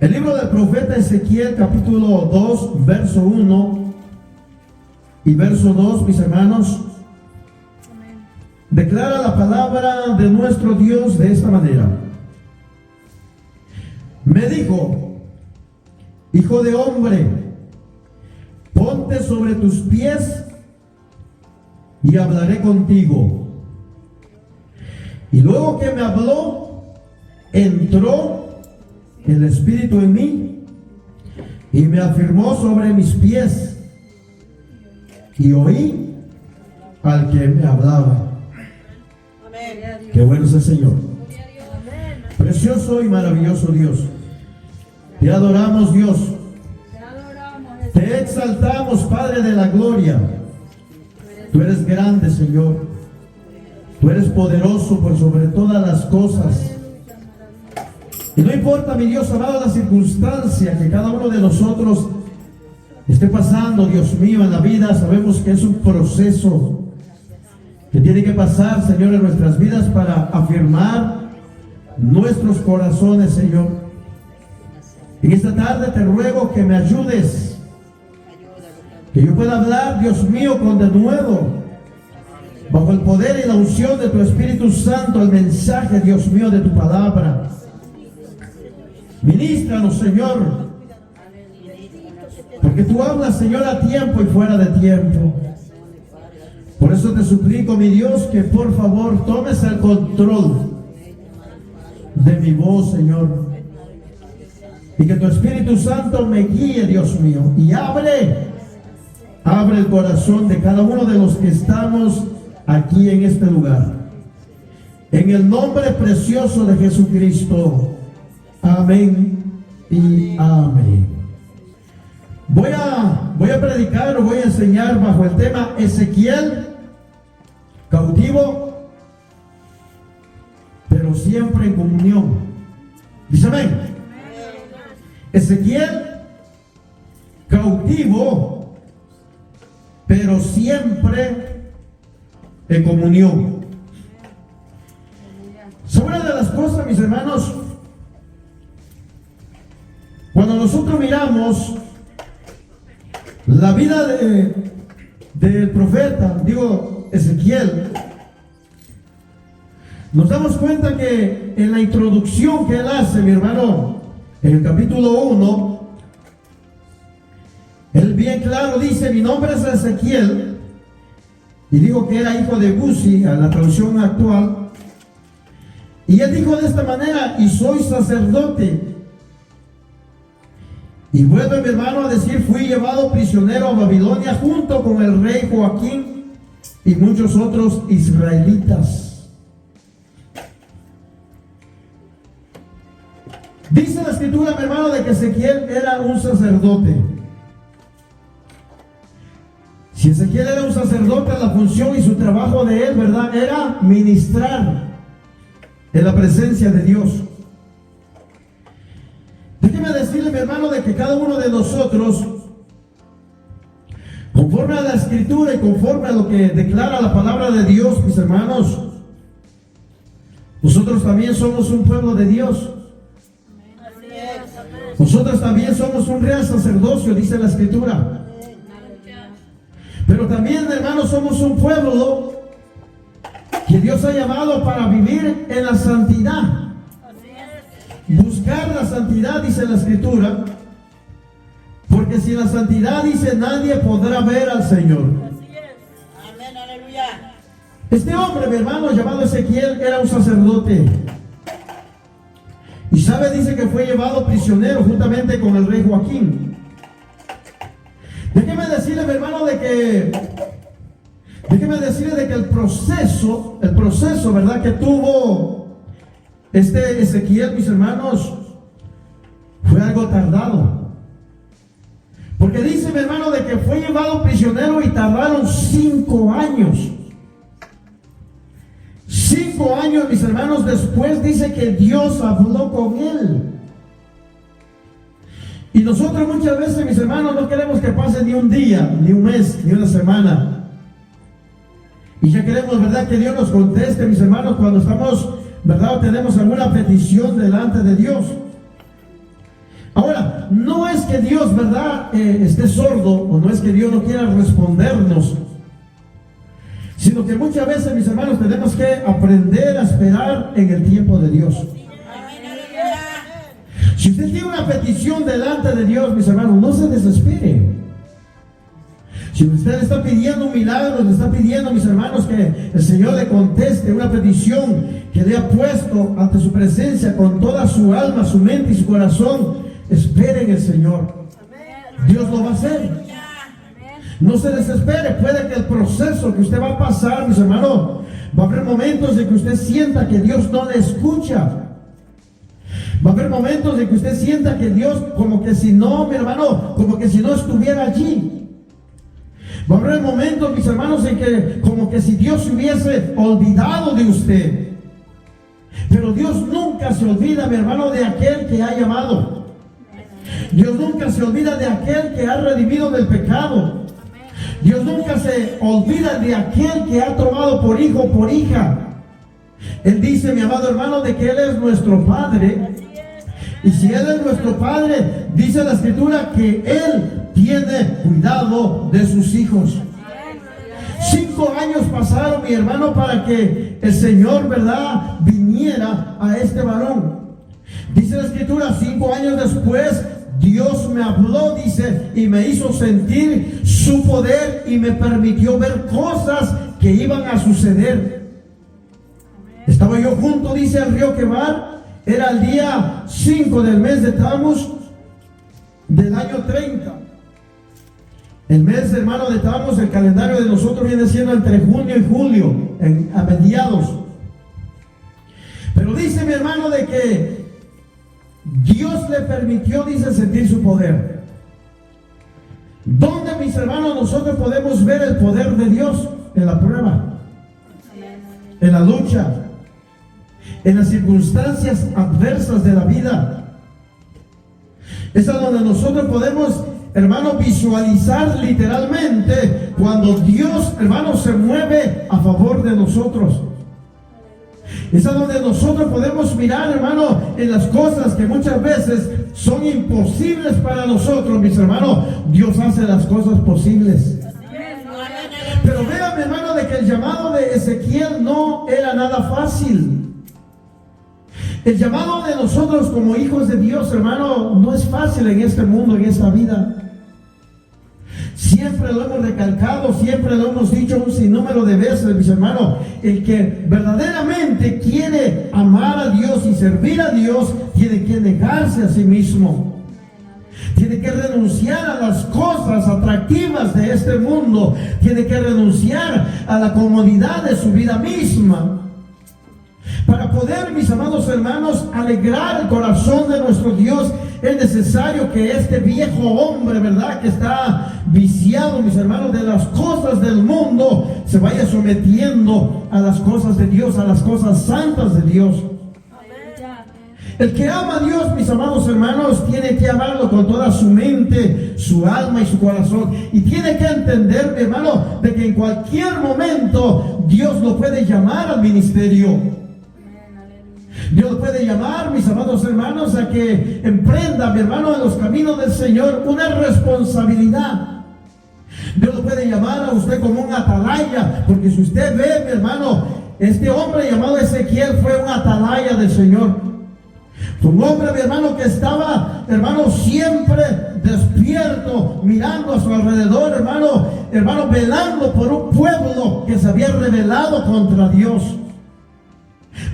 El libro del profeta Ezequiel, capítulo 2, verso 1 y verso 2, mis hermanos, declara la palabra de nuestro Dios de esta manera. Me dijo: hijo de hombre, ponte sobre tus pies y hablaré contigo. Y luego que me habló, entró el Espíritu en mí y me afirmó sobre mis pies, y oí al que me hablaba. Amén. Qué bueno es el Señor. Precioso y maravilloso Dios. Te adoramos, Dios. Te exaltamos, Padre de la gloria. Tú eres grande, Señor. Tú eres poderoso por sobre todas las cosas. Y no importa, mi Dios amado, la circunstancia que cada uno de nosotros esté pasando, Dios mío, en la vida. Sabemos que es un proceso que tiene que pasar, Señor, en nuestras vidas para afirmar nuestros corazones, Señor. En esta tarde te ruego que me ayudes, que yo pueda hablar, Dios mío, con denuedo, bajo el poder y la unción de tu Espíritu Santo, el mensaje, Dios mío, de tu palabra. Ministranos, Señor, porque tú hablas, Señor, a tiempo y fuera de tiempo. Por eso te suplico, mi Dios, que por favor tomes el control de mi voz, Señor, y que tu Espíritu Santo me guíe, Dios mío, y abre el corazón de cada uno de los que estamos aquí en este lugar, en el nombre precioso de Jesucristo. Amén y amén. Voy a predicar, o voy a enseñar bajo el tema Ezequiel, cautivo, pero siempre en comunión. Dice amén. Ezequiel, cautivo, pero siempre en comunión. Sobre una de las cosas, mis hermanos, cuando nosotros miramos la vida del profeta, Ezequiel, nos damos cuenta que en la introducción que él hace, mi hermano, en el capítulo 1, él bien claro dice: mi nombre es Ezequiel, y dijo que era hijo de Buzi, a la traducción actual, y él dijo de esta manera: y soy sacerdote. Y vuelve, mi hermano, a decir: fui llevado prisionero a Babilonia junto con el rey Joaquín y muchos otros israelitas. Dice la escritura, mi hermano, de que Ezequiel era un sacerdote. Si Ezequiel era un sacerdote, la función y su trabajo de él, ¿verdad?, era ministrar en la presencia de Dios. Déjeme decirle, mi hermano, de que cada uno de nosotros, conforme a la escritura y conforme a lo que declara la palabra de Dios, mis hermanos, nosotros también somos un pueblo de Dios. Nosotros también somos un real sacerdocio, dice la escritura. Pero también, hermanos, somos un pueblo que Dios ha llamado para vivir en la santidad. Buscar la santidad, dice la escritura, porque sin la santidad, dice, nadie podrá ver al Señor. Así es. Amén, aleluya. Este hombre, mi hermano, llamado Ezequiel, era un sacerdote. Y sabe, dice que fue llevado prisionero juntamente con el rey Joaquín. Déjeme decirle, mi hermano, de que el proceso, ¿verdad?, que tuvo Ezequiel, mis hermanos, fue algo tardado. Porque dice, mi hermano, de que fue llevado prisionero y tardaron 5 años. 5 años, mis hermanos, después dice que Dios habló con él. Y nosotros muchas veces, mis hermanos, no queremos que pase ni un día, ni un mes, ni una semana. Y ya queremos, ¿verdad?, que Dios nos conteste, mis hermanos, cuando estamos, ¿verdad?, tenemos alguna petición delante de Dios. Ahora, no es que Dios, ¿verdad?, esté sordo, o no es que Dios no quiera respondernos, sino que muchas veces, mis hermanos, tenemos que aprender a esperar en el tiempo de Dios. Si usted tiene una petición delante de Dios, mis hermanos, no se desespere. Si usted le está pidiendo un milagro, le está pidiendo, mis hermanos, que el Señor le conteste una petición que le ha puesto ante su presencia con toda su alma, su mente y su corazón, espere en el Señor. Dios lo va a hacer. No se desespere. Puede que el proceso que usted va a pasar, mis hermanos, va a haber momentos en que usted sienta que Dios no le escucha. Va a haber momentos en que usted sienta que Dios, como que si no, mi hermano, como que si no estuviera allí. Va a haber momentos, mis hermanos, en que como que si Dios se hubiese olvidado de usted. Pero Dios nunca se olvida, mi hermano, de aquel que ha llamado. Dios nunca se olvida de aquel que ha redimido del pecado. Dios nunca se olvida de aquel que ha tomado por hijo, por hija. Él dice, mi amado hermano, de que Él es nuestro Padre. Y si Él es nuestro Padre, dice la Escritura que Él tiene cuidado de sus hijos. 5 años pasaron, mi hermano, para que el Señor, ¿verdad?, viniera a este varón. Dice la Escritura, 5 años después, Dios me habló, dice, y me hizo sentir su poder y me permitió ver cosas que iban a suceder. Estaba yo junto, dice, al río Quebar. Era el día 5 del mes de Tammuz del año 30. El mes, hermano, de Tammuz, el calendario de nosotros viene siendo entre junio y julio, a mediados. Pero dice mi hermano de que Dios le permitió, dice, sentir su poder. ¿Dónde, mis hermanos, nosotros podemos ver el poder de Dios? En la prueba, en la lucha, en las circunstancias adversas de la vida. Es a donde nosotros podemos, hermano, visualizar literalmente cuando Dios, hermano, se mueve a favor de nosotros. Es a donde nosotros podemos mirar, hermano, en las cosas que muchas veces son imposibles para nosotros, mis hermanos. Dios hace las cosas posibles. Pero vean, mi hermano, de que el llamado de Ezequiel no era nada fácil. El llamado de nosotros como hijos de Dios, hermano, no es fácil en este mundo, en esta vida. Siempre lo hemos recalcado, siempre lo hemos dicho un sinnúmero de veces, mis hermanos. El que verdaderamente quiere amar a Dios y servir a Dios, tiene que negarse a sí mismo. Tiene que renunciar a las cosas atractivas de este mundo. Tiene que renunciar a la comodidad de su vida misma. Para poder, mis amados hermanos, alegrar el corazón de nuestro Dios, es necesario que este viejo hombre, ¿verdad?, que está viciado, mis hermanos, de las cosas del mundo, se vaya sometiendo a las cosas de Dios, a las cosas santas de Dios. El que ama a Dios, mis amados hermanos, tiene que amarlo con toda su mente, su alma y su corazón. Y tiene que entender, mi hermano, de que en cualquier momento Dios lo puede llamar al ministerio. Dios puede llamar, mis amados hermanos, a que emprenda, mi hermano, en los caminos del Señor una responsabilidad. Dios lo puede llamar a usted como un atalaya, porque si usted ve, mi hermano, este hombre llamado Ezequiel fue un atalaya del Señor. Fue un hombre, mi hermano, que estaba, hermano, siempre despierto, mirando a su alrededor, hermano, velando por un pueblo que se había rebelado contra Dios.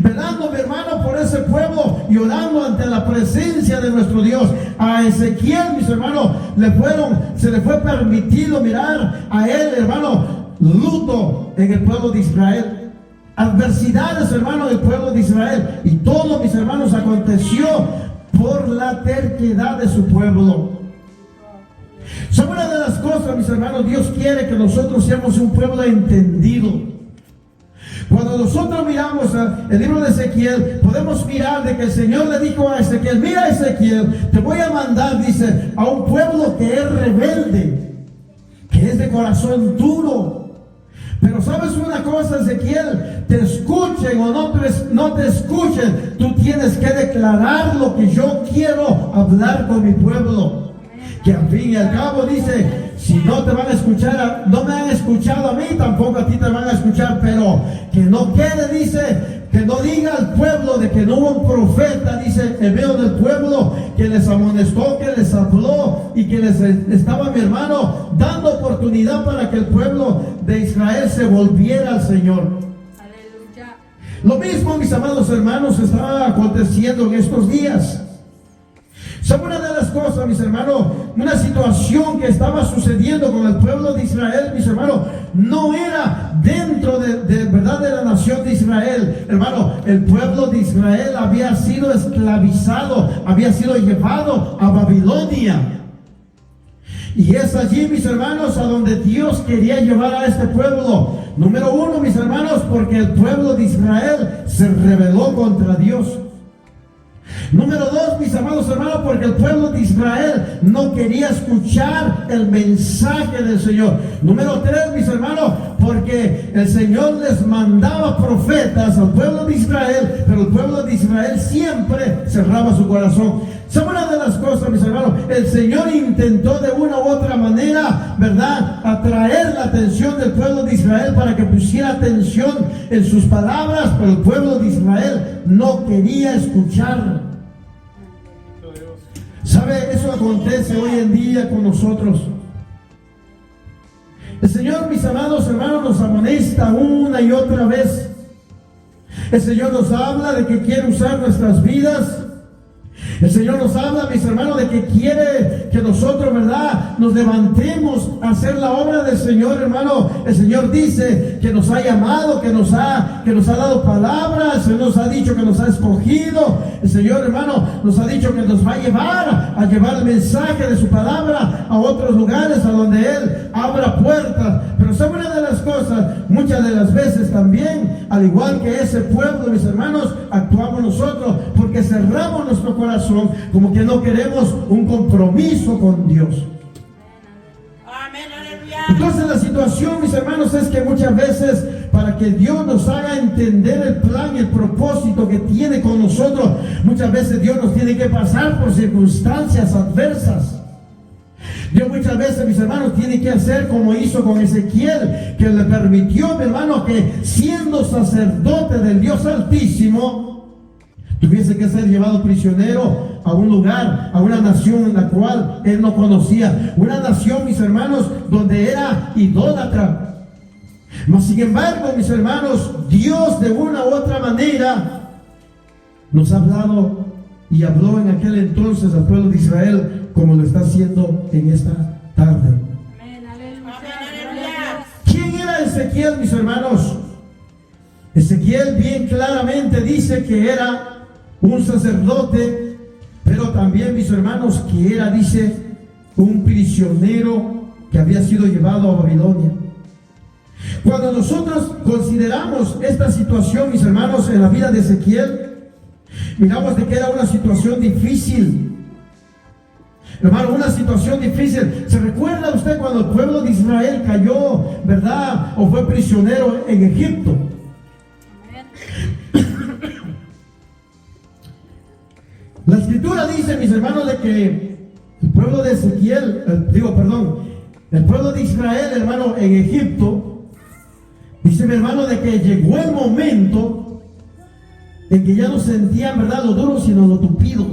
Velando, mi hermano, por ese pueblo y orando ante la presencia de nuestro Dios. A Ezequiel, mis hermanos, se le fue permitido mirar a él, hermano, luto en el pueblo de Israel, adversidades, hermano, del pueblo de Israel, y todo, mis hermanos, aconteció por la terquedad de su pueblo. Son una de las cosas, mis hermanos, Dios quiere que nosotros seamos un pueblo entendido. Cuando nosotros miramos el libro de Ezequiel, podemos mirar de que el Señor le dijo a Ezequiel: mira, Ezequiel, te voy a mandar, dice, a un pueblo que es rebelde, que es de corazón duro. Pero sabes una cosa, Ezequiel, te escuchen o no te escuchen, tú tienes que declarar lo que yo quiero hablar con mi pueblo. Que al fin y al cabo dice, si no te van a escuchar, no me han escuchado a mí, tampoco a ti te van a escuchar, pero que no quede, dice, que no diga al pueblo de que no hubo un profeta, dice, en medio del pueblo, que les amonestó, que les habló y que les estaba, mi hermano, dando oportunidad para que el pueblo de Israel se volviera al Señor. Aleluya. Lo mismo, mis amados hermanos, está aconteciendo en estos días. ¿Sabe una de las cosas, mis hermanos? Una situación que estaba sucediendo con el pueblo de Israel, mis hermanos, no era dentro de verdad de la nación de Israel. Hermano, el pueblo de Israel había sido esclavizado, había sido llevado a Babilonia. Y es allí, mis hermanos, a donde Dios quería llevar a este pueblo. Número uno, mis hermanos, porque el pueblo de Israel se rebeló contra Dios. Número dos, mis amados hermanos, porque el pueblo de Israel no quería escuchar el mensaje del Señor. Número tres, mis hermanos, porque el Señor les mandaba profetas al pueblo de Israel, pero el pueblo de Israel siempre cerraba su corazón. ¿Sabe una de las cosas, mis hermanos? El Señor intentó de una u otra manera, ¿verdad?, atraer la atención del pueblo de Israel para que pusiera atención en sus palabras, pero el pueblo de Israel no quería escuchar. ¿Sabe? Eso acontece hoy en día con nosotros. El Señor, mis amados hermanos, nos amonesta una y otra vez. El Señor nos habla de que quiere usar nuestras vidas. El Señor nos habla, mis hermanos, de que quiere que nosotros, ¿verdad?, nos levantemos a hacer la obra del Señor, hermano. El Señor dice que nos ha llamado, que nos ha dado palabras. El Señor nos ha dicho que nos ha escogido. El Señor, hermano, nos ha dicho que nos va a llevar el mensaje de su palabra a otros lugares, a donde Él abra puertas. Pero ¿sabe una de las cosas? Muchas de las veces también, al igual que ese pueblo, mis hermanos, actuamos nosotros porque cerramos nuestro corazón, como que no queremos un compromiso con Dios. Amén, aleluya. Entonces la situación, mis hermanos, es que muchas veces, para que Dios nos haga entender el plan y el propósito que tiene con nosotros, muchas veces Dios nos tiene que pasar por circunstancias adversas. Dios muchas veces, mis hermanos, tiene que hacer como hizo con Ezequiel, que le permitió, mi hermano, que siendo sacerdote del Dios Altísimo, tuviese que ser llevado prisionero a un lugar, a una nación en la cual él no conocía. Una nación, mis hermanos, donde era idólatra. Mas sin embargo, mis hermanos, Dios de una u otra manera nos ha hablado y habló en aquel entonces al pueblo de Israel, como lo está haciendo en esta tarde. Amén, aleluya. ¿Quién era Ezequiel, mis hermanos? Ezequiel bien claramente dice que era un sacerdote, pero también, mis hermanos, que era, dice, un prisionero que había sido llevado a Babilonia. Cuando nosotros consideramos esta situación, mis hermanos, en la vida de Ezequiel, miramos de que era una situación difícil. Hermano, una situación difícil. ¿Se recuerda usted cuando el pueblo de Israel cayó, verdad, o fue prisionero en Egipto? La escritura dice, mis hermanos, de que el pueblo de Ezequiel, el pueblo de Israel, hermano, en Egipto, dice, mi hermano, de que llegó el momento en que ya no sentían, verdad, lo duro, sino lo tupido.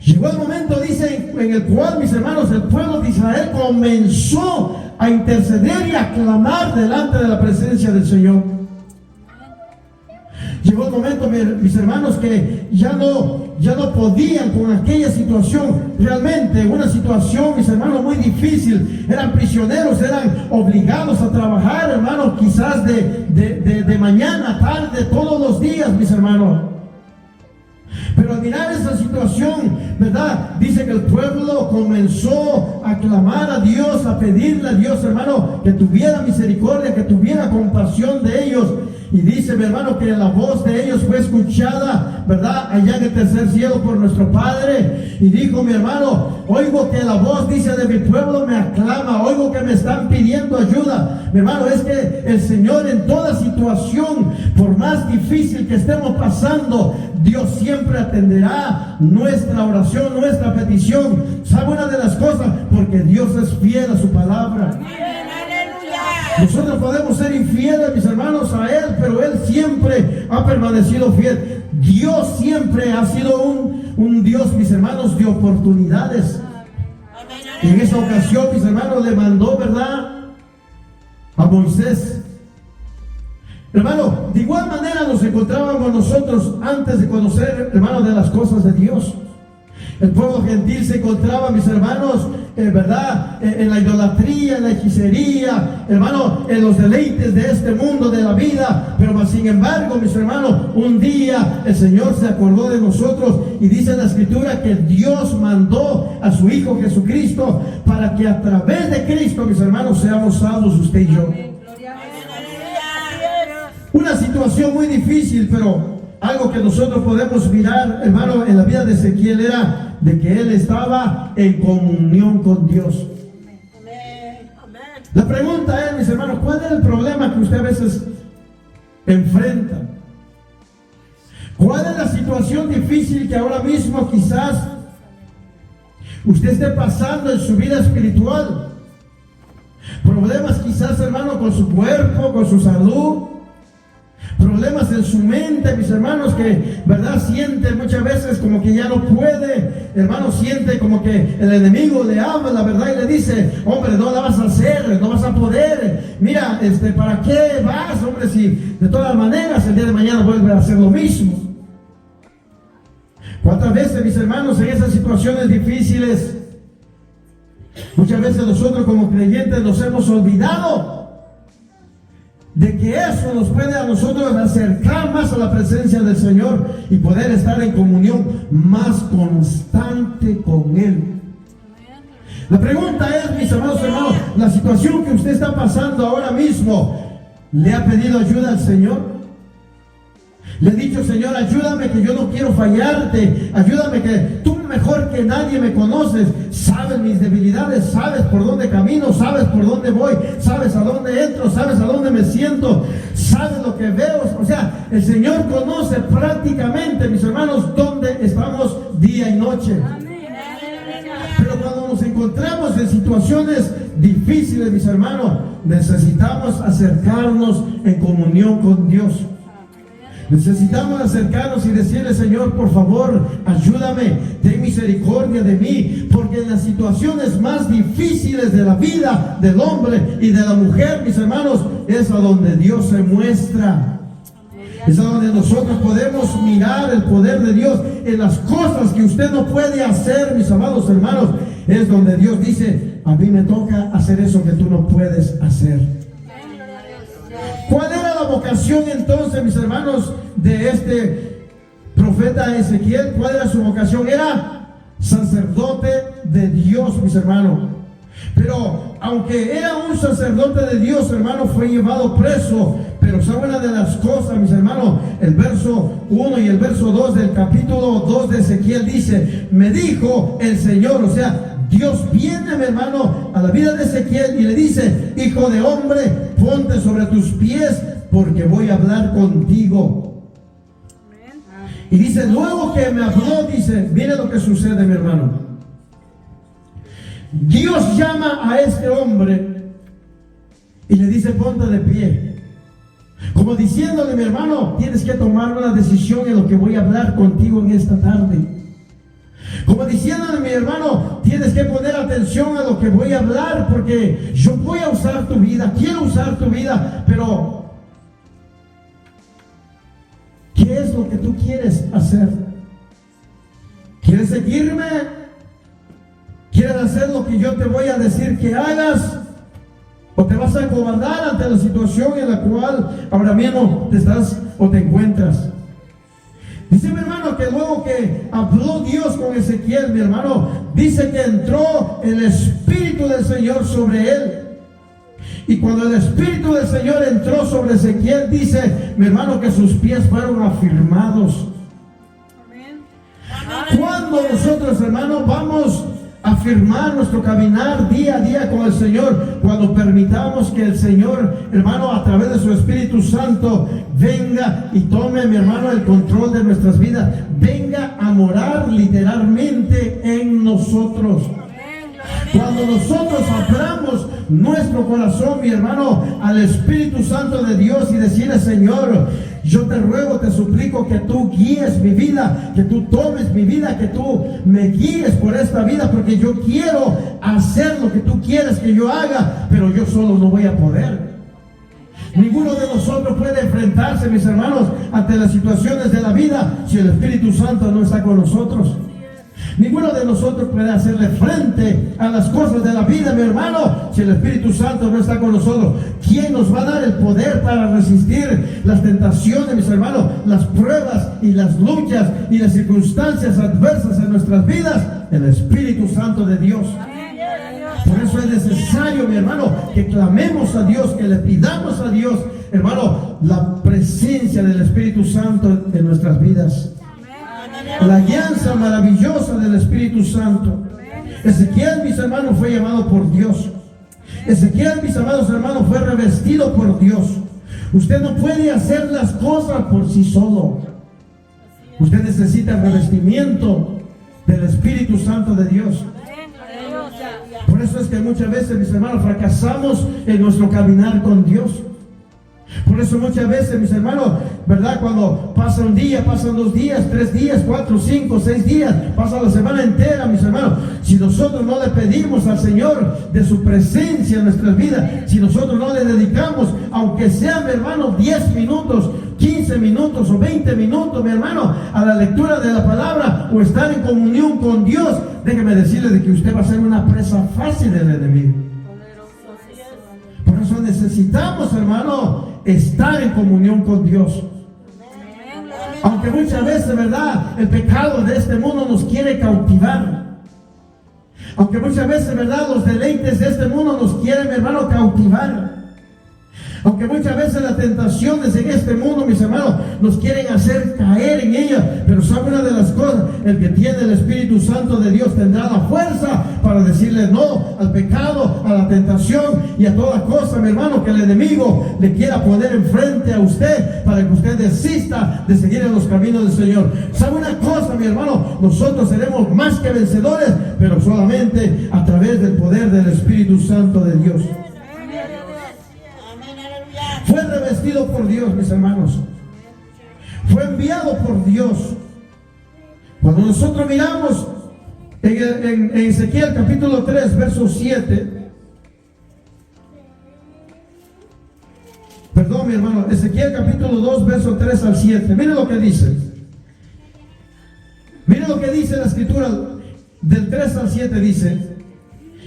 Llegó el momento, dice, en el cual, mis hermanos, el pueblo de Israel comenzó a interceder y a clamar delante de la presencia del Señor. Llegó el momento, mis hermanos, que ya no podían con aquella situación. Realmente una situación, mis hermanos, muy difícil. Eran prisioneros, eran obligados a trabajar, hermanos, quizás de mañana a tarde, todos los días, mis hermanos. Pero al mirar esa situación, ¿verdad?, dice que el pueblo comenzó a clamar a Dios, a pedirle a Dios, hermano, que tuviera misericordia, que tuviera compasión de ellos. Y dice, mi hermano, que la voz de ellos fue escuchada, ¿verdad? Allá en el tercer cielo por nuestro Padre. Y dijo, mi hermano, oigo que la voz, dice, de mi pueblo me aclama, oigo que me están pidiendo ayuda. Mi hermano, es que el Señor en toda situación, por más difícil que estemos pasando, Dios siempre atenderá nuestra oración, nuestra petición. ¿Sabe una de las cosas? Porque Dios es fiel a su palabra. Nosotros podemos ser infieles, mis hermanos, a Él, pero Él siempre ha permanecido fiel. Dios siempre ha sido un Dios, mis hermanos, de oportunidades. Y en esa ocasión, mis hermanos, le mandó, ¿verdad?, a Moisés. Hermano, de igual manera nos encontrábamos nosotros antes de conocer, hermano, de las cosas de Dios. El pueblo gentil se encontraba, mis hermanos, ¿verdad?, en la idolatría, en la hechicería, hermano, en los deleites de este mundo, de la vida. Pero sin embargo, mis hermanos, un día el Señor se acordó de nosotros y dice en la Escritura que Dios mandó a su Hijo Jesucristo para que a través de Cristo, mis hermanos, seamos salvos usted y yo. Una situación muy difícil, pero algo que nosotros podemos mirar, hermano, en la vida de Ezequiel era de que él estaba en comunión con Dios. La pregunta es, mis hermanos, ¿cuál es el problema que usted a veces enfrenta? ¿Cuál es la situación difícil que ahora mismo quizás usted esté pasando en su vida espiritual? Problemas quizás, hermano, con su cuerpo, con su salud. Problemas en su mente, mis hermanos, que, ¿verdad?, siente muchas veces como que ya no puede. Hermano, siente como que el enemigo le habla, ¿verdad?, y le dice, hombre, no la vas a hacer, no vas a poder. Mira, ¿para qué vas, hombre, si de todas maneras el día de mañana vuelve a hacer lo mismo? ¿Cuántas veces, mis hermanos, en esas situaciones difíciles, muchas veces nosotros como creyentes nos hemos olvidado de que eso nos puede a nosotros acercar más a la presencia del Señor y poder estar en comunión más constante con Él? La pregunta es, mis hermanos, la situación que usted está pasando ahora mismo, ¿le ha pedido ayuda al Señor? Le he dicho, Señor, ayúdame, que yo no quiero fallarte, ayúdame, que tú mejor que nadie me conoces, sabes mis debilidades, sabes por dónde camino, sabes por dónde voy, sabes a dónde entro, sabes a dónde me siento, sabes lo que veo. O sea, el Señor conoce prácticamente, mis hermanos, dónde estamos día y noche. Pero cuando nos encontramos en situaciones difíciles, mis hermanos, necesitamos acercarnos en comunión con Dios. Necesitamos acercarnos y decirle, Señor, por favor, ayúdame, ten misericordia de mí, porque en las situaciones más difíciles de la vida del hombre y de la mujer, mis hermanos, es a donde Dios se muestra. Es a donde nosotros podemos mirar el poder de Dios en las cosas que usted no puede hacer, mis amados hermanos. Es donde Dios dice, a mí me toca hacer eso que tú no puedes hacer. ¿Cuál era la vocación entonces, mis hermanos, de este profeta Ezequiel? ¿Cuál era su vocación? Era sacerdote de Dios, mis hermanos. Pero aunque era un sacerdote de Dios, hermano, fue llevado preso. Pero ¿sabe una de las cosas, mis hermanos? El verso 1 y el verso 2 del capítulo 2 de Ezequiel dice, me dijo el Señor, o sea, Dios viene, mi hermano, a la vida de Ezequiel y le dice, hijo de hombre, ponte sobre tus pies, porque voy a hablar contigo. Y dice, luego que me habló, dice, mire lo que sucede, mi hermano. Dios llama a este hombre y le dice, ponte de pie. Como diciéndole, mi hermano, tienes que tomar una decisión en lo que voy a hablar contigo en esta tarde. Como diciéndole, mi hermano, tienes que poner atención a lo que voy a hablar, porque yo voy a usar tu vida, quiero usar tu vida, pero ¿qué es lo que tú quieres hacer? ¿Quieres seguirme? ¿Quieres hacer lo que yo te voy a decir que hagas? ¿O te vas a acobardar ante la situación en la cual ahora mismo te estás o te encuentras? Dice, mi hermano, que luego que habló Dios con Ezequiel, mi hermano, dice que entró el Espíritu del Señor sobre él. Y cuando el Espíritu del Señor entró sobre Ezequiel, dice, mi hermano, que sus pies fueron afirmados. Cuando nosotros, hermanos, vamos a afirmar nuestro caminar día a día con el Señor, cuando permitamos que el Señor, hermano, a través de su Espíritu Santo, venga y tome, mi hermano, el control de nuestras vidas, venga a morar literalmente en nosotros. Cuando nosotros abramos nuestro corazón, mi hermano, al Espíritu Santo de Dios y decirle, Señor, yo te ruego, te suplico que tú guíes mi vida, que tú tomes mi vida, que tú me guíes por esta vida, porque yo quiero hacer lo que tú quieres que yo haga, pero yo solo no voy a poder. Ninguno de nosotros puede enfrentarse, mis hermanos, ante las situaciones de la vida si el Espíritu Santo no está con nosotros. Ninguno de nosotros puede hacerle frente a las cosas de la vida, mi hermano, si el Espíritu Santo no está con nosotros. ¿Quién nos va a dar el poder para resistir las tentaciones, mis hermanos, las pruebas y las luchas y las circunstancias adversas en nuestras vidas? El Espíritu Santo de Dios. Por eso es necesario, mi hermano, que clamemos a Dios, que le pidamos a Dios, hermano, la presencia del Espíritu Santo en nuestras vidas. La guianza maravillosa del Espíritu Santo. Ezequiel, mis hermanos, fue llamado por Dios. Ezequiel, mis amados hermanos, fue revestido por Dios. Usted no puede hacer las cosas por sí solo. Usted necesita el revestimiento del Espíritu Santo de Dios. Por eso es que muchas veces, mis hermanos, fracasamos en nuestro caminar con Dios. Por eso muchas veces, mis hermanos, ¿verdad? Cuando pasa un día, pasan 2 días, 3 días, 4, 5, 6 días, pasa la semana entera, mis hermanos. Si nosotros no le pedimos al Señor de su presencia en nuestras vidas, si nosotros no le dedicamos, aunque sea, mi hermano, 10 minutos, 15 minutos o 20 minutos, mi hermano, a la lectura de la palabra o estar en comunión con Dios, déjeme decirle de que usted va a ser una presa fácil del enemigo. Por eso necesitamos, hermano, estar en comunión con Dios. Aunque muchas veces, ¿verdad?, el pecado de este mundo nos quiere cautivar. Aunque muchas veces, ¿verdad?, los deleites de este mundo nos quieren, mi hermano, cautivar. Aunque muchas veces las tentaciones en este mundo, mis hermanos, nos quieren hacer caer en ellas. Pero sabe una de las cosas, el que tiene el Espíritu Santo de Dios tendrá la fuerza para decirle no al pecado, a la tentación y a toda cosa, mi hermano, que el enemigo le quiera poner enfrente a usted para que usted desista de seguir en los caminos del Señor. ¿Sabe una cosa, mi hermano? Nosotros seremos más que vencedores, pero solamente a través del poder del Espíritu Santo de Dios. Fue revestido por Dios, mis hermanos. Fue enviado por Dios. Cuando nosotros miramos en Ezequiel capítulo 3, verso 7. Perdón, mi hermano. Ezequiel capítulo 2, verso 3 al 7. Mire lo que dice. Mire lo que dice la escritura del 3 al 7. Dice: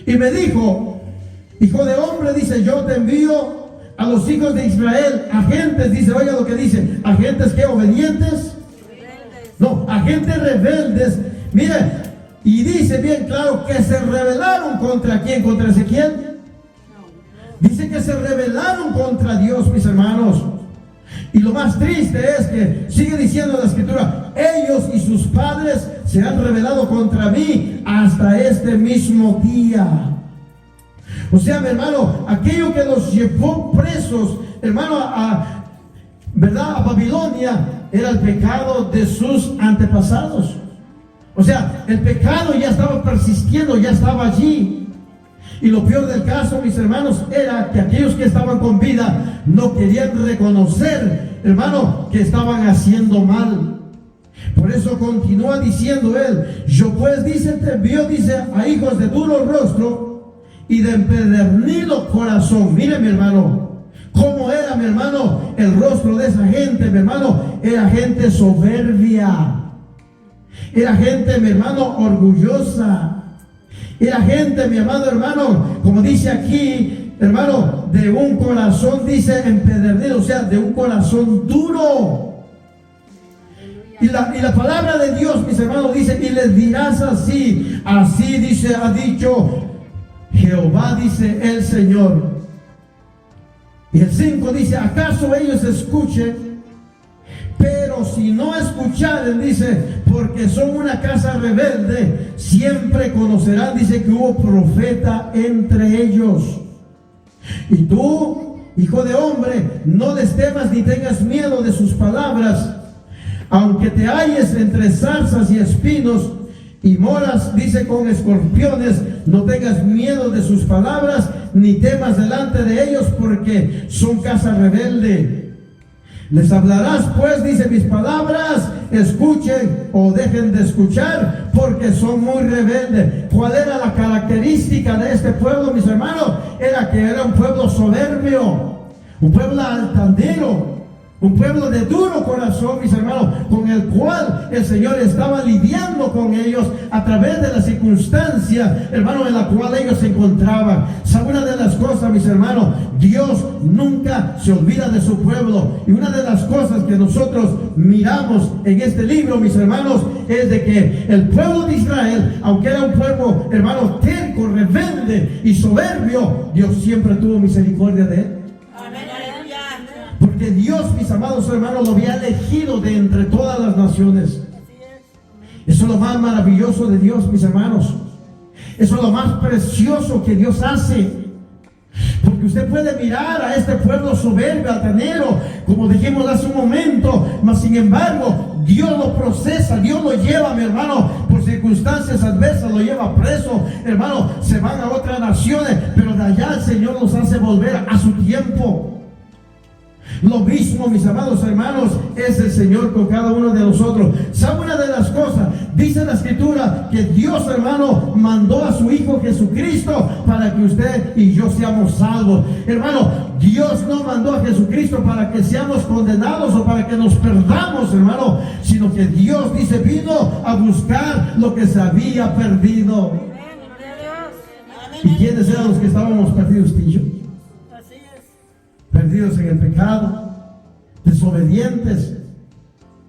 y me dijo, hijo de hombre, dice, yo te envío a los hijos de Israel, agentes, dice, oiga lo que dice, agentes que obedientes, no, agentes rebeldes. Mire, y dice bien claro que se rebelaron contra quién, contra Ezequiel. Dice que se rebelaron contra Dios, mis hermanos. Y lo más triste es que sigue diciendo la escritura, ellos y sus padres se han rebelado contra mí hasta este mismo día. O sea, mi hermano, aquello que los llevó presos, hermano, ¿verdad?, a Babilonia, era el pecado de sus antepasados. O sea, el pecado ya estaba persistiendo, ya estaba allí. Y lo peor del caso, mis hermanos, era que aquellos que estaban con vida no querían reconocer, hermano, que estaban haciendo mal. Por eso continúa diciendo él, yo pues, dice, te envío, dice, a hijos de duro rostro y de empedernido corazón. Mire, mi hermano, cómo era, mi hermano, el rostro de esa gente, mi hermano. Era gente soberbia. Era gente, mi hermano, orgullosa. Era gente, mi amado hermano, como dice aquí, hermano, de un corazón, dice, empedernido, o sea, de un corazón duro. Y la palabra de Dios, mis hermanos, dice, y les dirás así, así dice, ha dicho Jehová, dice el Señor. Y el 5 dice, ¿acaso ellos escuchen? Pero si no escucharen, dice, porque son una casa rebelde, siempre conocerán, dice, que hubo profeta entre ellos. Y tú, hijo de hombre, no les temas ni tengas miedo de sus palabras, aunque te halles entre zarzas y espinos y moras, dice, con escorpiones, no tengas miedo de sus palabras, ni temas delante de ellos, porque son casa rebelde. Les hablarás pues, dice, mis palabras, escuchen o dejen de escuchar, porque son muy rebeldes. ¿Cuál era la característica de este pueblo, mis hermanos? Era que era un pueblo soberbio, un pueblo altanero, un pueblo de duro corazón, mis hermanos, con el cual el Señor estaba lidiando con ellos a través de la circunstancia, hermano, en la cual ellos se encontraban. ¿Sabe una de las cosas, mis hermanos? Dios nunca se olvida de su pueblo. Y una de las cosas que nosotros miramos en este libro, mis hermanos, es de que el pueblo de Israel, aunque era un pueblo, hermano, terco, rebelde y soberbio, Dios siempre tuvo misericordia de él. Porque Dios, mis amados hermanos, lo había elegido de entre todas las naciones. Eso es lo más maravilloso de Dios, mis hermanos. Eso es lo más precioso que Dios hace. Porque usted puede mirar a este pueblo soberbio, altanero, como dijimos hace un momento, mas sin embargo, Dios lo procesa, Dios lo lleva, mi hermano, por circunstancias adversas, lo lleva preso, hermano, se van a otras naciones, pero de allá el Señor los hace volver a su tiempo. Lo mismo, mis amados hermanos, es el Señor con cada uno de nosotros. ¿Sabe una de las cosas? Dice la Escritura que Dios, hermano, mandó a su Hijo Jesucristo para que usted y yo seamos salvos. Hermano, Dios no mandó a Jesucristo para que seamos condenados o para que nos perdamos, hermano, sino que Dios, dice, vino a buscar lo que se había perdido. ¿Y quiénes eran los que estábamos perdidos, Tillo? Perdidos en el pecado, desobedientes,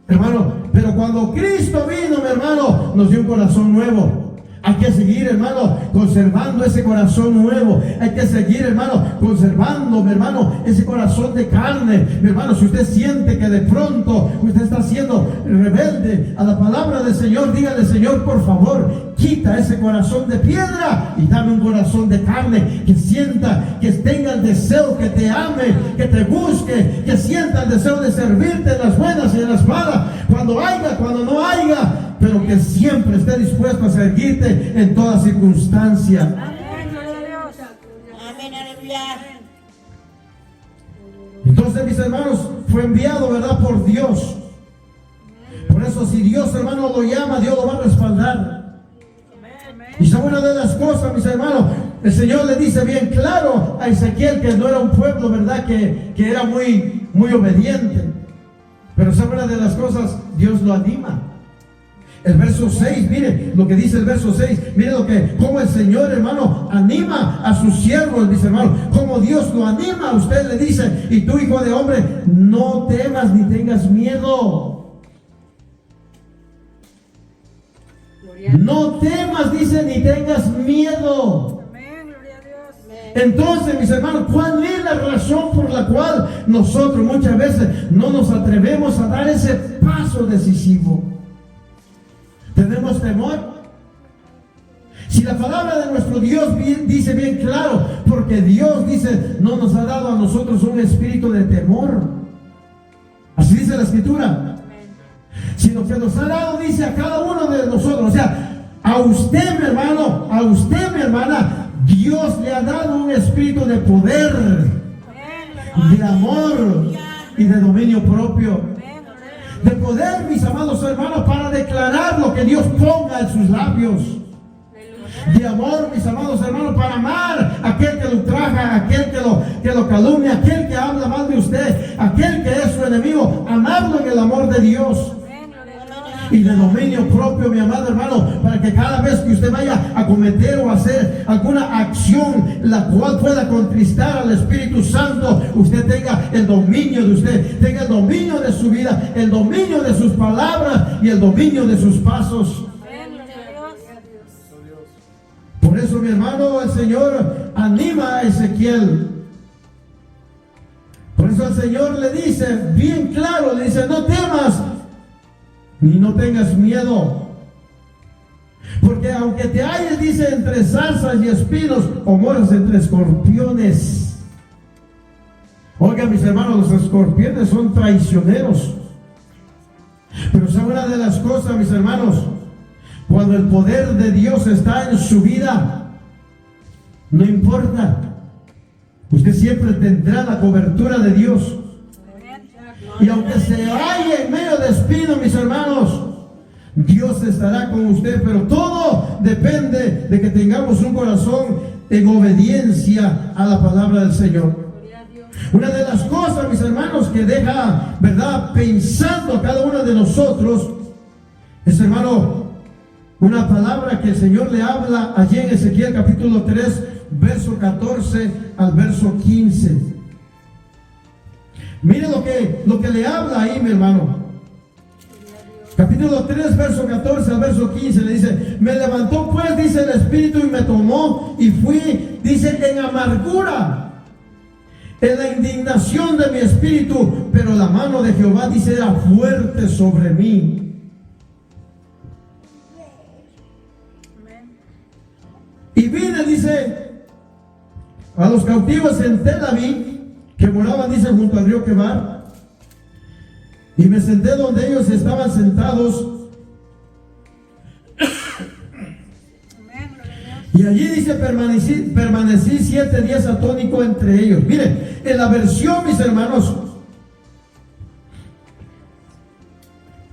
hermano. Pero cuando Cristo vino, mi hermano, nos dio un corazón nuevo. Hay que seguir, hermano, conservando ese corazón nuevo. Hay que seguir, hermano, conservando, mi hermano, ese corazón de carne. Mi hermano, si usted siente que de pronto usted está siendo rebelde a la palabra del Señor, dígale, Señor, por favor, quita ese corazón de piedra y dame un corazón de carne, que sienta, que tenga el deseo, que te ame, que te busque, que sienta el deseo de servirte en las buenas y en las malas, cuando haya, cuando no haya, pero que siempre esté dispuesto a servirte en toda circunstancia. Amén, aleluya. Entonces, mis hermanos, fue enviado, ¿verdad?, por Dios. Por eso, si Dios, hermano, lo llama, Dios lo va a respaldar. Y sabe una de las cosas, mis hermanos, el Señor le dice bien claro a Ezequiel que no era un pueblo, ¿verdad?, que era muy obediente. Pero sabe una de las cosas, Dios lo anima. El verso 6, mire lo que dice el verso 6, mire cómo el Señor, hermano, anima a sus siervos, mis hermanos, como Dios lo anima. Usted le dice, y tú, hijo de hombre, no temas ni tengas miedo. No temas, dice, ni tengas miedo. Entonces, mis hermanos, ¿cuál es la razón por la cual nosotros muchas veces no nos atrevemos a dar ese paso decisivo? ¿Tenemos temor? Si la palabra de nuestro Dios dice bien claro, porque Dios dice, no nos ha dado a nosotros un espíritu de temor. Así dice la Escritura. Sino que nos ha dado, dice, a cada uno de nosotros. O sea, a usted, mi hermano, a usted, mi hermana, Dios le ha dado un espíritu de poder, de amor y de dominio propio. De poder, mis amados hermanos, para declarar lo que Dios ponga en sus labios. De amor, mis amados hermanos, para amar a aquel que lo ultraja, a aquel que lo calumnia, a aquel que habla mal de usted, a aquel que es su enemigo. Amarlo en el amor de Dios. Y de dominio propio, mi amado hermano, para que cada vez que usted vaya a cometer o hacer alguna acción la cual pueda contristar al Espíritu Santo, usted tenga el dominio de usted, tenga el dominio de su vida, el dominio de sus palabras y el dominio de sus pasos. Por eso, mi hermano, el Señor anima a Ezequiel. Señor le dice, bien claro, le dice, no temas, ni no tengas miedo. Porque aunque te halles, dice, entre zarzas y espinos, o moras entre escorpiones. Oiga, mis hermanos, los escorpiones son traicioneros. Pero son una de las cosas, mis hermanos, cuando el poder de Dios está en su vida, no importa, usted siempre tendrá la cobertura de Dios. Y aunque se halle en medio de espinos, mis hermanos, Dios estará con usted. Pero todo depende de que tengamos un corazón en obediencia a la palabra del Señor. Una de las cosas, mis hermanos, que deja, ¿verdad?, pensando a cada uno de nosotros, es, hermano, una palabra que el Señor le habla allí en Ezequiel capítulo 3, verso 14 al verso 15. Mire lo que le habla ahí, mi hermano. Capítulo 3, verso 14 al verso 15, le dice, me levantó pues, dice, el Espíritu y me tomó y fui, dice, en amargura, en la indignación de mi espíritu, pero la mano de Jehová, dice, era fuerte sobre mí. Y vine, dice, a los cautivos en Tel Aviv, que moraban, dice, junto al río Quebar, y me senté donde ellos estaban sentados. Y allí, dice, permanecí 7 días atónico entre ellos. Miren, en la versión, mis hermanos,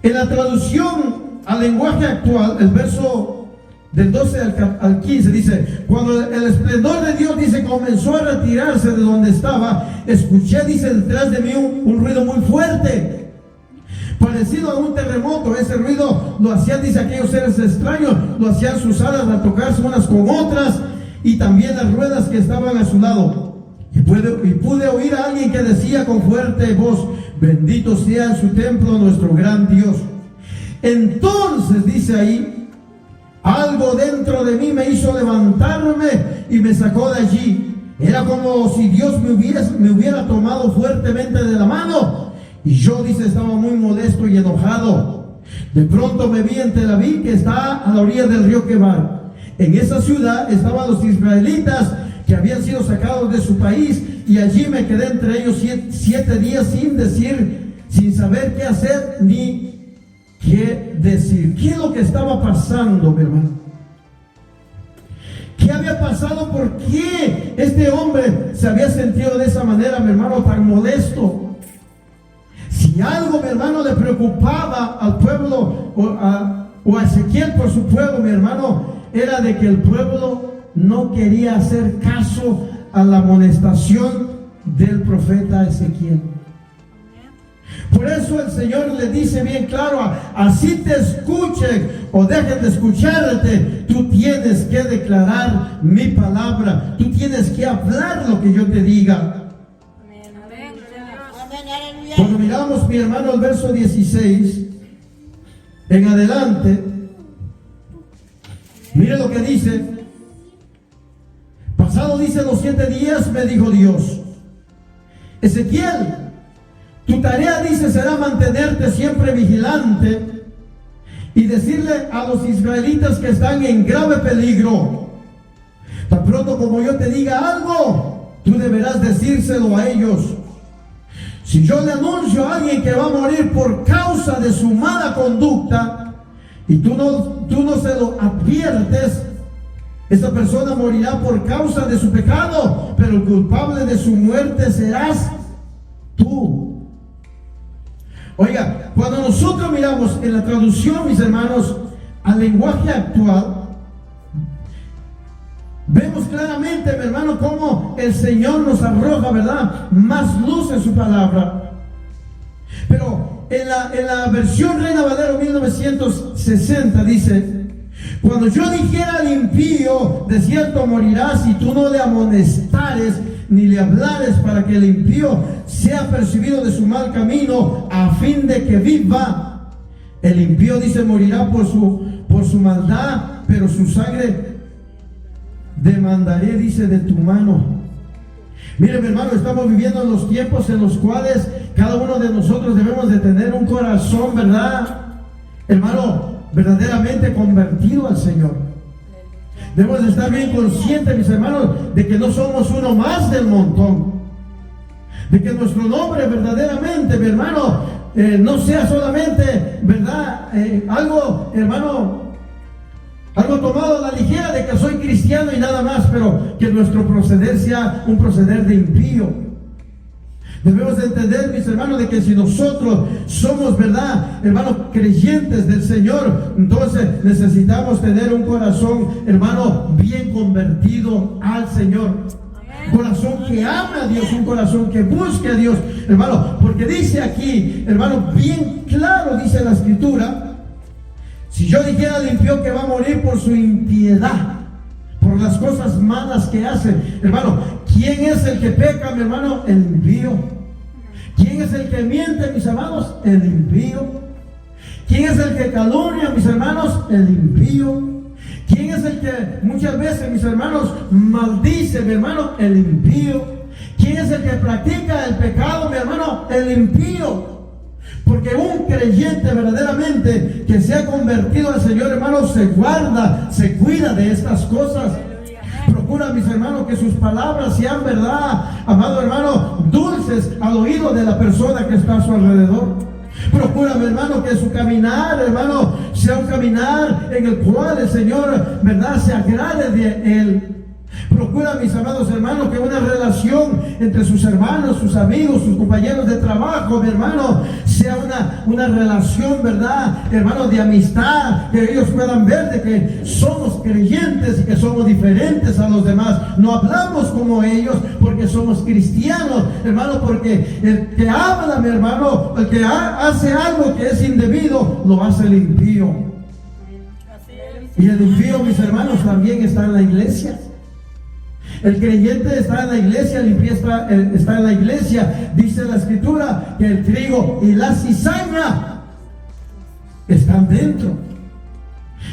en la traducción al lenguaje actual, el verso del 12 al 15 dice, cuando el esplendor de Dios, dice, comenzó a retirarse de donde estaba, escuché, dice, detrás de mí un ruido muy fuerte, parecido a un terremoto. Ese ruido lo hacían, dice, aquellos seres extraños, lo hacían sus alas al tocarse unas con otras, y también las ruedas que estaban a su lado. Y pude oír a alguien que decía con fuerte voz, bendito sea en su templo nuestro gran Dios. Entonces, dice ahí, algo dentro de mí me hizo levantarme y me sacó de allí. Era como si Dios me hubiera tomado fuertemente de la mano. Y yo, dice, estaba muy molesto y enojado. De pronto me vi en Tel Aviv, que está a la orilla del río Quebar. En esa ciudad estaban los israelitas que habían sido sacados de su país, y allí me quedé entre ellos 7 días sin saber qué hacer ni qué decir. ¿Qué es lo que estaba pasando, mi hermano? ¿Qué había pasado? ¿Por qué este hombre se había sentido de esa manera, mi hermano, tan molesto? Si algo, mi hermano, le preocupaba al pueblo o a Ezequiel por su pueblo, mi hermano, era de que el pueblo no quería hacer caso a la amonestación del profeta Ezequiel. Por eso el Señor le dice bien claro, así te escuchen o dejen de escucharte, tú tienes que declarar mi palabra, tú tienes que hablar lo que yo te diga. Cuando miramos, mi hermano, el verso 16 en adelante, mire lo que dice. Pasado, dice, los 7 días, me dijo Dios, Ezequiel, tu tarea, dice, será mantenerte siempre vigilante y decirle a los israelitas que están en grave peligro. Tan pronto como yo te diga algo, tú deberás decírselo a ellos. Si yo le anuncio a alguien que va a morir por causa de su mala conducta y tú no se lo adviertes, esa persona morirá por causa de su pecado, pero el culpable de su muerte serás tú. Oiga, cuando nosotros miramos en la traducción, mis hermanos, al lenguaje actual, vemos claramente, mi hermano, cómo el Señor nos arroja, ¿verdad?, más luz en su palabra. Pero en la versión Reina Valero 1960 dice, cuando yo dijera al impío, de cierto morirás, y tú no le amonestares ni le hablares para que el impío sea percibido de su mal camino, a fin de que viva. El impío, dice, morirá por su maldad, pero su sangre demandaré, dice, de tu mano. Mire, mi hermano, estamos viviendo en los tiempos en los cuales cada uno de nosotros debemos de tener un corazón, ¿verdad? Hermano, verdaderamente convertido al Señor. Debemos de estar bien conscientes, mis hermanos, de que no somos uno más del montón. De que nuestro nombre verdaderamente, mi hermano, no sea solamente, ¿verdad? Algo, hermano, algo tomado a la ligera de que soy cristiano y nada más, pero que nuestro proceder sea un proceder de impío. Debemos de entender, mis hermanos, de que si nosotros somos, ¿verdad?, hermanos, creyentes del Señor, entonces necesitamos tener un corazón, hermano, bien convertido al Señor. Un corazón que ama a Dios, un corazón que busque a Dios, hermano, porque dice aquí, hermano, bien claro, dice la Escritura, si yo dijera al impío que va a morir por su impiedad, por las cosas malas que hace, hermano, ¿quién es el que peca, mi hermano? El impío. ¿Quién es el que miente, mis hermanos? El impío. ¿Quién es el que calumnia, mis hermanos? El impío. ¿Quién es el que muchas veces, mis hermanos, maldice, mi hermano? El impío. ¿Quién es el que practica el pecado, mi hermano? El impío. Porque un creyente verdaderamente que se ha convertido al Señor, hermano, se guarda, se cuida de estas cosas. Procura, mis hermanos, que sus palabras sean, verdad, amado hermano, dulces al oído de la persona que está a su alrededor. Procura, mi hermano, que su caminar, hermano, sea un caminar en el cual el Señor, verdad, se agrade de él. Procura, mis amados hermanos, que una relación entre sus hermanos, sus amigos, sus compañeros de trabajo, mi hermano, sea una relación, ¿verdad, hermanos, de amistad, que ellos puedan ver de que somos creyentes y que somos diferentes a los demás. No hablamos como ellos porque somos cristianos, hermano, porque el que habla, mi hermano, el que hace algo que es indebido, lo hace el impío. Y el impío, mis hermanos, también está en la iglesia. El creyente está en la iglesia, el impío está en la iglesia. Dice la Escritura que el trigo y la cizaña están dentro.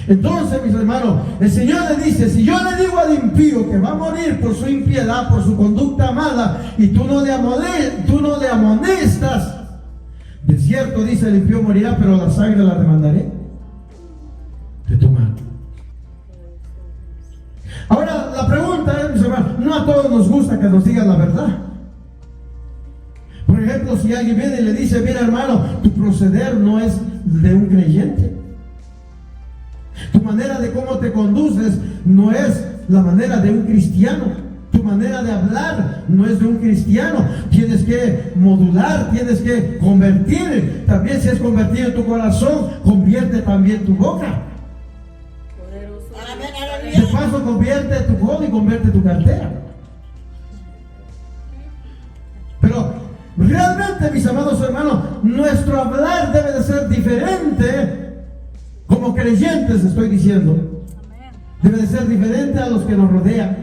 Entonces, mis hermanos, el Señor le dice, si yo le digo al impío que va a morir por su impiedad, por su conducta mala, y tú no le amonestas, de cierto, dice, el impío morirá, pero la sangre la demandaré de tu mano. Ahora, la pregunta es, mis hermanos, no a todos nos gusta que nos digan la verdad. Por ejemplo, si alguien viene y le dice, mira, hermano, tu proceder no es de un creyente. Tu manera de cómo te conduces no es la manera de un cristiano. Tu manera de hablar no es de un cristiano. Tienes que modular, tienes que convertir. También si es convertido tu corazón, convierte también tu boca. De paso, convierte tu codo y convierte tu cartera. Pero realmente, mis amados hermanos, nuestro hablar debe de ser diferente. Como creyentes estoy diciendo, debe de ser diferente a los que nos rodean.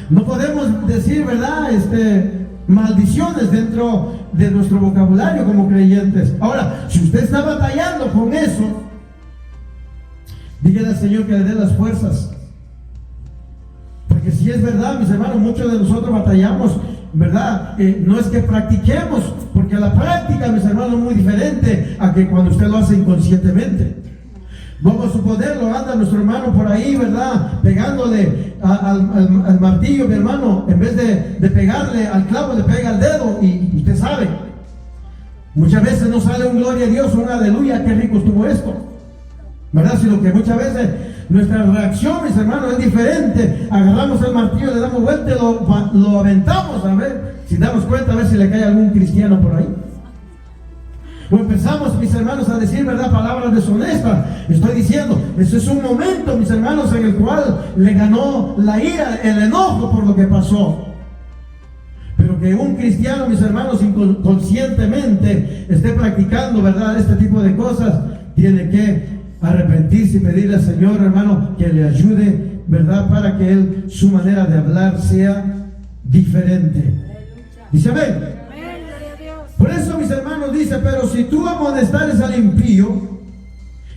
No podemos decir, verdad, maldiciones dentro de nuestro vocabulario como creyentes. Ahora, si usted está batallando con eso, dígale al Señor que le dé las fuerzas. Porque si es verdad, mis hermanos, muchos de nosotros batallamos, ¿verdad? No es que practiquemos, porque la práctica, mis hermanos, es muy diferente a que cuando usted lo hace inconscientemente. Vamos a suponerlo, anda nuestro hermano por ahí, ¿verdad? Pegándole al martillo, mi hermano, en vez de pegarle al clavo, le pega al dedo, y usted sabe. Muchas veces no sale un gloria a Dios, un aleluya, qué rico estuvo esto, ¿verdad? Sino que muchas veces nuestra reacción, mis hermanos, es diferente. Agarramos el martillo, le damos vuelta y lo aventamos, a ver si damos cuenta, a ver si le cae algún cristiano por ahí. O empezamos, mis hermanos, a decir, ¿verdad?, palabras deshonestas. Estoy diciendo, eso es un momento, mis hermanos, en el cual le ganó la ira, el enojo por lo que pasó. Pero que un cristiano, mis hermanos, inconscientemente esté practicando, ¿verdad?, este tipo de cosas, tiene que arrepentirse y pedirle al Señor, hermano, que le ayude, ¿verdad?, para que su manera de hablar sea diferente. Dice amén. Por eso, mis hermanos, dice, pero si tú amonestares al impío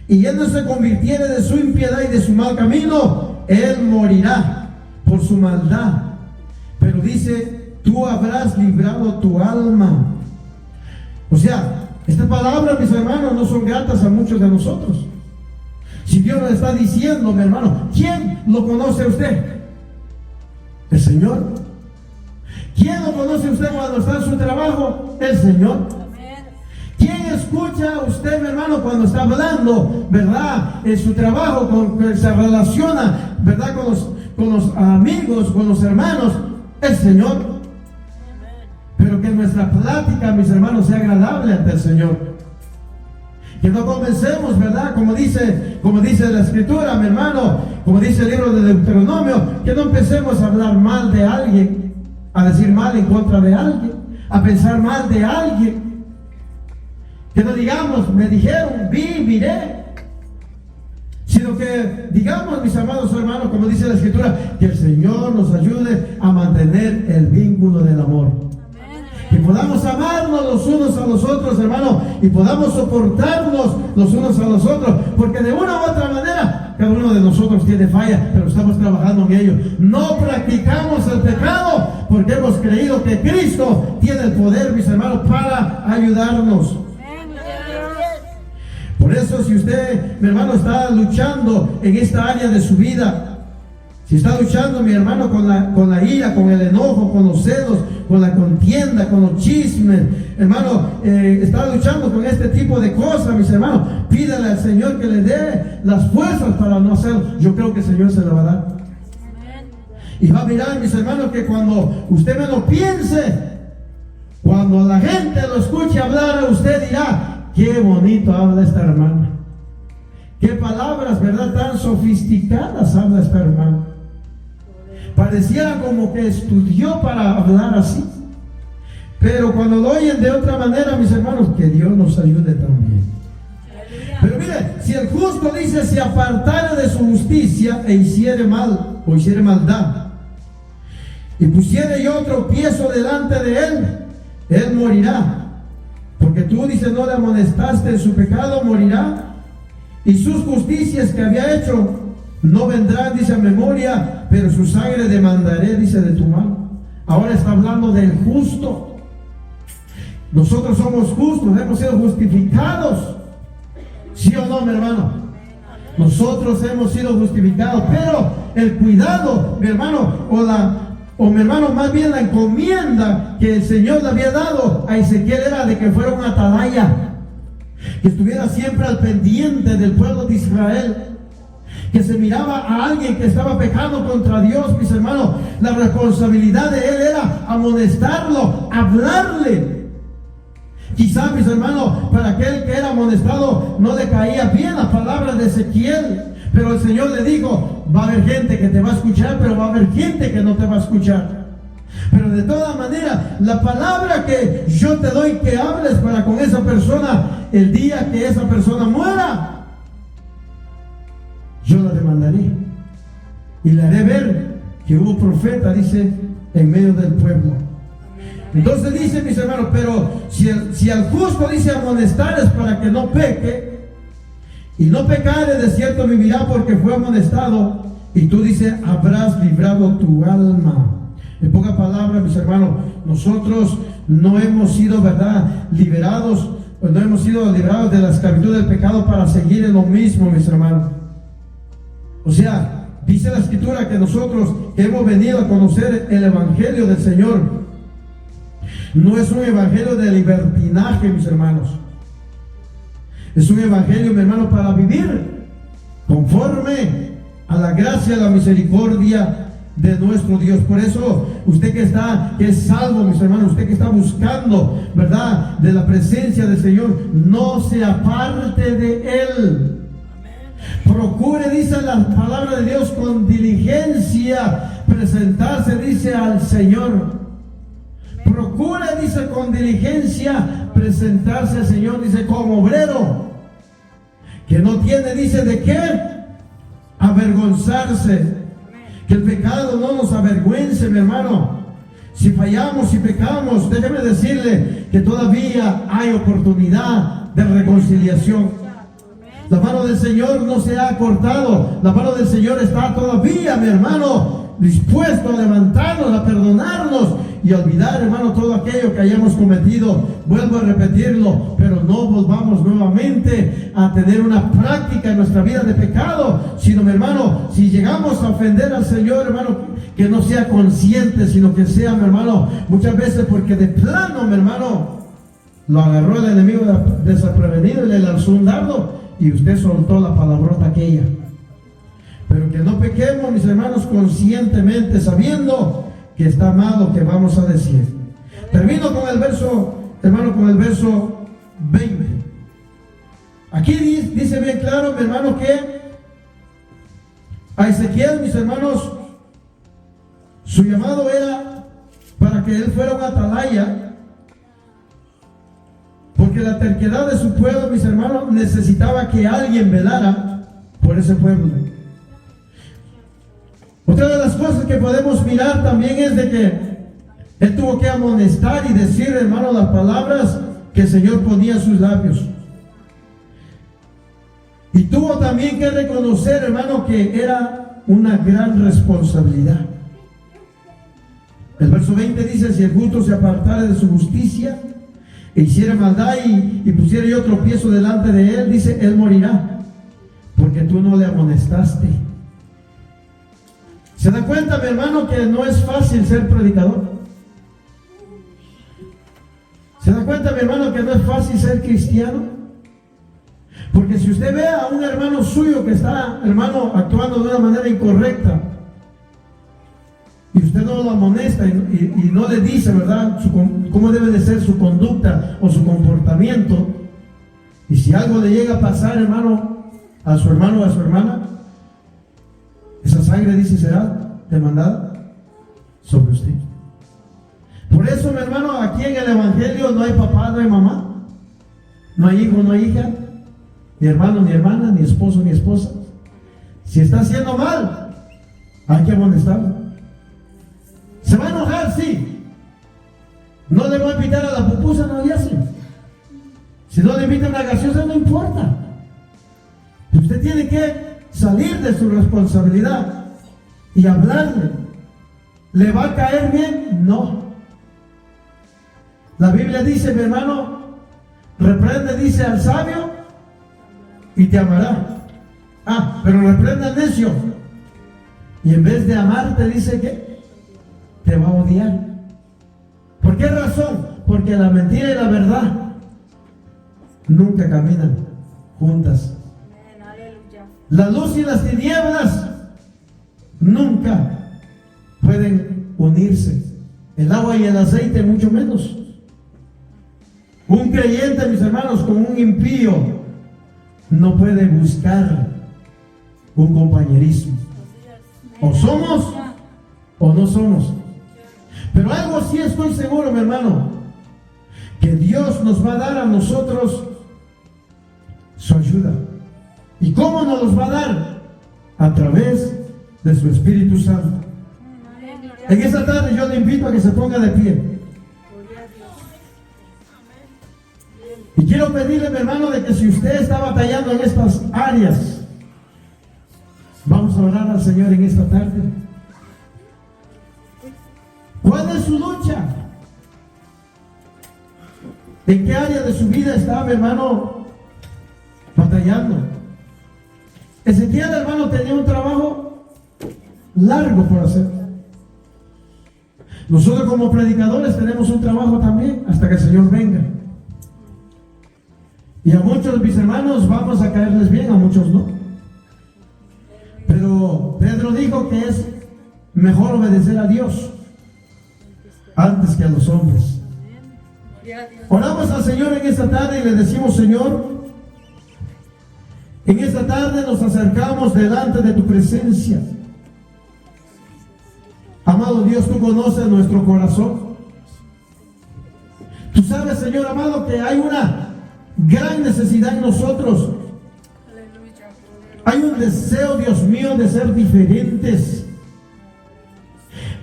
y él no se convirtiere de su impiedad y de su mal camino, él morirá por su maldad. Pero dice, tú habrás librado tu alma. O sea, estas palabras, mis hermanos, no son gratas a muchos de nosotros. Si Dios nos está diciendo, mi hermano, ¿quién lo conoce a usted? ¿El Señor? ¿Quién lo conoce a usted cuando está en su trabajo? El Señor. ¿Quién escucha a usted, mi hermano, cuando está hablando, verdad, en su trabajo, se relaciona, verdad, con los amigos, con los hermanos? El Señor. Pero que nuestra plática, mis hermanos, sea agradable ante el Señor. Que no comencemos, ¿verdad? Como dice la Escritura, mi hermano, como dice el libro de Deuteronomio, que no empecemos a hablar mal de alguien, a decir mal en contra de alguien, a pensar mal de alguien. Que no digamos, me dijeron, miré. Sino que digamos, mis amados hermanos, como dice la Escritura, que el Señor nos ayude a mantener el vínculo del amor. Que podamos amarnos los unos a los otros, hermano, y podamos soportarnos los unos a los otros, porque de una u otra manera cada uno de nosotros tiene falla, pero estamos trabajando en ello. No practicamos el pecado porque hemos creído que Cristo tiene el poder, mis hermanos, para ayudarnos. Por eso, si usted, mi hermano, está luchando en esta área de su vida, si está luchando, mi hermano, con la ira, con el enojo, con los celos, con la contienda, con los chismes, hermano, está luchando con este tipo de cosas, mis hermanos, pídale al Señor que le dé las fuerzas para no hacerlo. Yo creo que el Señor se lo va a dar. Y va a mirar, mis hermanos, que cuando usted me lo piense, cuando la gente lo escuche hablar, usted dirá, qué bonito habla esta hermana. Qué palabras, ¿verdad? Tan sofisticadas habla esta hermana. Pareciera como que estudió para hablar así. Pero cuando lo oyen de otra manera, mis hermanos, que Dios nos ayude también. Pero mire, si el justo dice, se apartare de su justicia e hiciere mal, o hiciere maldad, y pusiere yo tropiezo delante de él morirá. Porque tú, dice, no le amonestaste en su pecado, morirá. Y sus justicias que había hecho no vendrán, dice, a memoria, pero su sangre demandaré, dice, de tu mano. Ahora está hablando del justo. Nosotros somos justos, hemos sido justificados. ¿Sí o no, mi hermano? Nosotros hemos sido justificados, pero el cuidado, mi hermano, o mi hermano, más bien la encomienda que el Señor le había dado a Ezequiel era de que fuera un atalaya, que estuviera siempre al pendiente del pueblo de Israel, que se miraba a alguien que estaba pecando contra Dios, mis hermanos. La responsabilidad de él era amonestarlo, hablarle. Quizá, mis hermanos, para aquel que era amonestado no le caía bien las palabras de Ezequiel, pero el Señor le dijo, va a haber gente que te va a escuchar, pero va a haber gente que no te va a escuchar. Pero de todas maneras, la palabra que yo te doy que hables para con esa persona, el día que esa persona muera, yo la demandaré y le haré ver que hubo profeta, dice, en medio del pueblo. Entonces dice, mis hermanos, pero si al justo, dice, amonestares para que no peque, y no pecare, de cierto vivirá porque fue amonestado, y tú, dice, habrás librado tu alma. En pocas palabras, mis hermanos, nosotros no hemos sido, ¿verdad?, liberados, no hemos sido liberados de la esclavitud del pecado para seguir en lo mismo, mis hermanos. O sea, dice la Escritura que nosotros que hemos venido a conocer el Evangelio del Señor, no es un evangelio de libertinaje, mis hermanos. Es un evangelio, mi hermano, para vivir conforme a la gracia y la misericordia de nuestro Dios. Por eso, usted que es salvo, mis hermanos, usted que está buscando, ¿verdad?, de la presencia del Señor, no se aparte de Él. Procure, dice la palabra de Dios, con diligencia presentarse, dice, al Señor. Procure, dice, con diligencia presentarse al Señor, dice, como obrero que no tiene, dice, de qué avergonzarse. Que el pecado no nos avergüence, mi hermano. Si fallamos, si pecamos, déjeme decirle que todavía hay oportunidad de reconciliación. La mano del Señor no se ha cortado. La mano del Señor está todavía, mi hermano, dispuesto a levantarnos, a perdonarnos y a olvidar, hermano, todo aquello que hayamos cometido. Vuelvo a repetirlo, pero no volvamos nuevamente a tener una práctica en nuestra vida de pecado, sino, mi hermano, si llegamos a ofender al Señor, hermano, que no sea consciente, sino que sea, mi hermano, muchas veces porque de plano, mi hermano, lo agarró el enemigo desprevenido y le lanzó un dardo y usted soltó la palabrota aquella. Pero que no pequemos, mis hermanos, conscientemente, sabiendo que está mal lo que vamos a decir. Termino con el verso, hermano, con el verso 20. Aquí dice bien claro, mi hermano, que a Ezequiel, mis hermanos, su llamado era para que él fuera un atalaya, porque la terquedad de su pueblo, mis hermanos, necesitaba que alguien velara por ese pueblo. Otra de las cosas que podemos mirar también es de que él tuvo que amonestar y decir, hermano, las palabras que el Señor ponía en sus labios. Y tuvo también que reconocer, hermano, que era una gran responsabilidad. El verso 20 dice: si el justo se apartare de su justicia e hiciera maldad y pusiera yo tropiezo delante de él, dice, él morirá, porque tú no le amonestaste. ¿Se da cuenta, mi hermano, que no es fácil ser predicador? ¿Se da cuenta, mi hermano, que no es fácil ser cristiano? Porque si usted ve a un hermano suyo que está, hermano, actuando de una manera incorrecta, y usted no lo amonesta y no le dice, ¿verdad?, cómo debe de ser su conducta o su comportamiento, y si algo le llega a pasar, hermano o a su hermana, esa sangre, dice, será demandada sobre usted. Por eso, mi hermano, aquí en el Evangelio no hay papá, no hay mamá, no hay hijo, no hay hija, ni hermano, ni hermana, ni esposo, ni esposa. Si está haciendo mal, hay que amonestarlo. ¿Se va a enojar? Sí. No le va a invitar a la pupusa, no le hace. Si no le invita a una gaseosa, no importa. Usted tiene que salir de su responsabilidad y hablarle. ¿Le va a caer bien? No. La Biblia dice, mi hermano, reprende, dice, al sabio y te amará. Pero reprende al necio y en vez de amarte, dice que te va a odiar. ¿Por qué razón? Porque la mentira y la verdad nunca caminan juntas. La luz y las tinieblas nunca pueden unirse. El agua y el aceite mucho menos. Un creyente, mis hermanos, con un impío no puede buscar un compañerismo. O somos o no somos. Pero algo sí estoy seguro, mi hermano, que Dios nos va a dar a nosotros su ayuda. ¿Y cómo nos los va a dar? A través de su Espíritu Santo. En esta tarde yo le invito a que se ponga de pie. Y quiero pedirle, mi hermano, de que si usted está batallando en estas áreas, vamos a orar al Señor en esta tarde. ¿Cuál es su lucha? ¿En qué área de su vida está, mi hermano, batallando? Ezequiel, hermano, tenía un trabajo largo por hacer. Nosotros como predicadores tenemos un trabajo también hasta que el Señor venga. Y a muchos de mis hermanos vamos a caerles bien, a muchos no. Pero Pedro dijo que es mejor obedecer a Dios antes que a los hombres. Oramos al Señor en esta tarde y le decimos: Señor, en esta tarde nos acercamos delante de tu presencia. Amado Dios, tú conoces nuestro corazón. Tú sabes, Señor amado, que hay una gran necesidad en nosotros. Hay un deseo, Dios mío, de ser diferentes.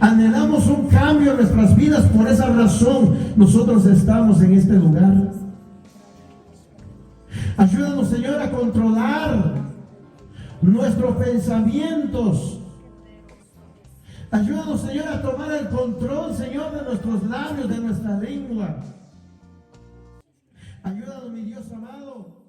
Anhelamos un cambio en nuestras vidas. Por esa razón nosotros estamos en este lugar. Ayúdanos, Señor, a controlar nuestros pensamientos. Ayúdanos, Señor, a tomar el control, Señor, de nuestros labios, de nuestra lengua. Ayúdanos, mi Dios amado,